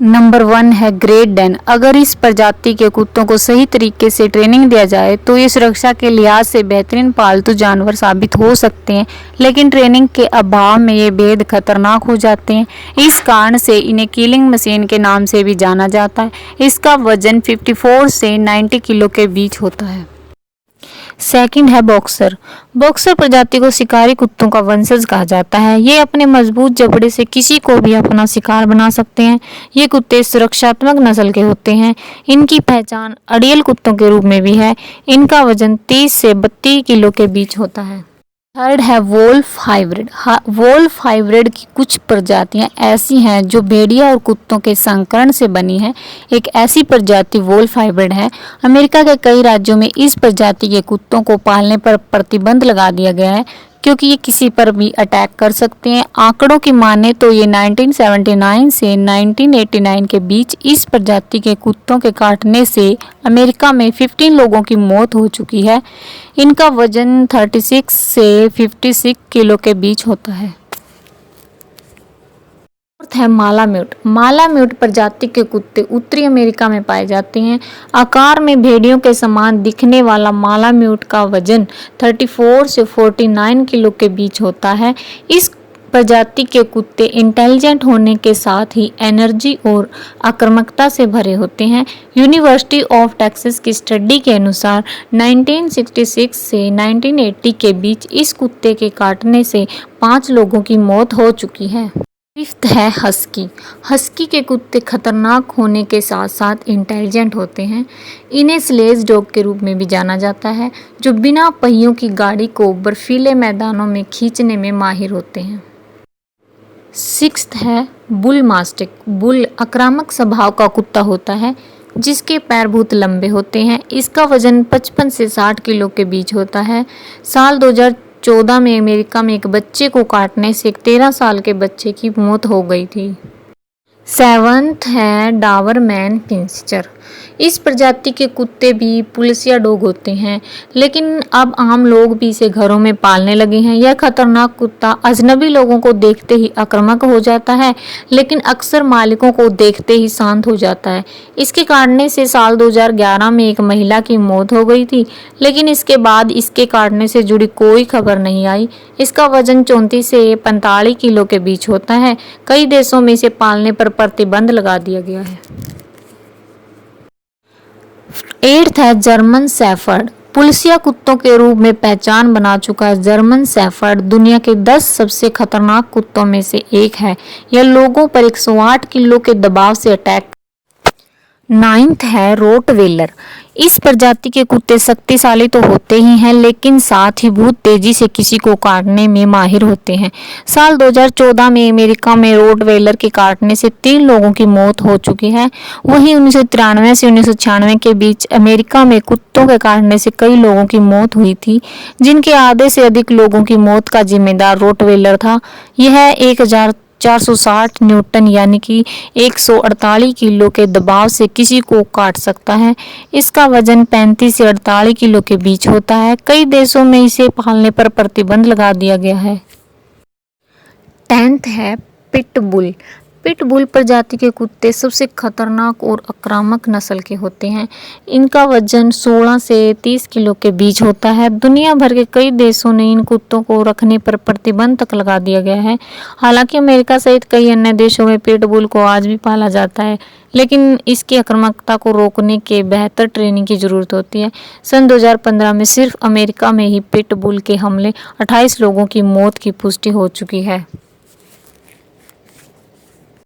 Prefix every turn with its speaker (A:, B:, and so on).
A: Number 1 है great Dan. अगर इस प्रजाति के कुत्तों को सही तरीके से ट्रेनिंग दिया जाए तो ये सुरक्षा के लिहाज से बेहतरीन पालतू जानवर साबित हो सकते हैं, लेकिन ट्रेनिंग के अभाव में ये बेहद खतरनाक हो जाते हैं। इस कारण से इन्हें किलिंग मशीन के नाम से भी जाना जाता है। इसका वजन 54 से 90 किलो के बीच होता है। सेकंड है बॉक्सर। बॉक्सर प्रजाति को शिकारी कुत्तों का वंशज कहा जाता है। ये अपने मजबूत जबड़े से किसी को भी अपना शिकार बना सकते हैं। ये कुत्ते सुरक्षात्मक नस्ल के होते हैं। इनकी पहचान अड़ियल कुत्तों के रूप में भी है। इनका वजन 30 से 32 किलो के बीच होता है। थर्ड है वोल्फ हाइब्रिड। वोल्फ हाइब्रिड की कुछ प्रजातियां ऐसी हैं जो भेड़िया और कुत्तों के संकरण से बनी है। एक ऐसी प्रजाति वोल्फ हाइब्रिड है। अमेरिका के कई राज्यों में इस प्रजाति के कुत्तों को पालने पर प्रतिबंध लगा दिया गया है, क्योंकि ये किसी पर भी अटैक कर सकते हैं। आंकड़ों की माने तो ये 1979 से 1989 के बीच इस प्रजाति के कुत्तों के काटने से अमेरिका में 15 लोगों की मौत हो चुकी है। इनका वजन 36 से 56 किलो के बीच होता है। फोर्थ है मालाम्यूट। मालाम्यूट प्रजाति के कुत्ते उत्तरी अमेरिका में पाए जाते हैं। आकार में भेड़ियों के समान दिखने वाला मालाम्यूट का वजन 34 से 49 किलो के बीच होता है। इस प्रजाति के कुत्ते इंटेलिजेंट होने के साथ ही एनर्जी और आक्रामकता से भरे होते हैं। यूनिवर्सिटी ऑफ टेक्सास की स्टडी के अनुसार 1966 से 1980 के बीच इस कुत्ते के काटने से 5 लोगों की मौत हो चुकी है। फिफ्थ है हस्की। हस्की के कुत्ते खतरनाक होने के साथ साथ इंटेलिजेंट होते हैं। इन्हें स्लेज डॉग के रूप में भी जाना जाता है, जो बिना पहियों की गाड़ी को बर्फीले मैदानों में खींचने में माहिर होते हैं। सिक्स्थ है बुल मास्टिक। बुल आक्रामक स्वभाव का कुत्ता होता है, जिसके पैर बहुत लंबे होते हैं। इसका वजन 55 से 60 किलो के बीच होता है। साल 2014 में अमेरिका में एक बच्चे को काटने से एक 13 साल के बच्चे की मौत हो गई थी। सेवंथ है डाबरमैन पिंस्चर। इस प्रजाति के कुत्ते भी पुलिसिया डॉग होते हैं, लेकिन अब आम लोग भी इसे घरों में पालने लगे हैं। यह खतरनाक कुत्ता अजनबी लोगों को देखते ही आक्रामक हो जाता है, लेकिन अक्सर मालिकों को देखते ही शांत हो जाता है। इसके काटने से साल 2011 में एक महिला की मौत हो गई थी, लेकिन इसके बाद इसके काटने से जुड़ी कोई खबर नहीं आई। इसका वजन 34 से 45 किलो के बीच होता है। कई देशों में इसे पालने पर प्रतिबंध लगा दिया गया है। एट्थ है जर्मन शेफर्ड। पुलिसिया कुत्तों के रूप में पहचान बना चुका है जर्मन शेफर्ड दुनिया के 10 सबसे खतरनाक कुत्तों में से एक है। यह लोगों पर 108 किलो के दबाव से अटैक। नाइन्थ है रोटवेलर। इस प्रजाति के कुत्ते शक्तिशाली तो होते ही हैं, लेकिन साथ ही बहुत तेजी से किसी को काटने में माहिर होते हैं। साल 2014 में अमेरिका में रोटवेलर के काटने से 3 लोगों की मौत हो चुकी है। वहीं 1993 से 1996 के बीच अमेरिका में कुत्तों के काटने से कई लोगों की मौत हुई थी, जिनके आधे से अधिक लोगों की मौत का जिम्मेदार रोटवेलर था। यह 1460 न्यूटन यानी कि 148 किलो के दबाव से किसी को काट सकता है। इसका वजन 35 से 48 किलो के बीच होता है। कई देशों में इसे पालने पर प्रतिबंध लगा दिया गया है। 10th है पिटबुल। पिटबुल प्रजाति के कुत्ते सबसे खतरनाक और आक्रामक नस्ल के होते हैं। इनका वजन 16 से 30 किलो के बीच होता है। दुनिया भर के कई देशों ने इन कुत्तों को रखने पर प्रतिबंध तक लगा दिया गया है। हालांकि अमेरिका सहित कई अन्य देशों में पिटबुल को आज भी पाला जाता है, लेकिन इसकी आक्रामकता को रोकने के बेहतर ट्रेनिंग की जरूरत होती है। सन 2015 में सिर्फ अमेरिका में ही पिटबुल के हमले 28 लोगों की मौत की पुष्टि हो चुकी है।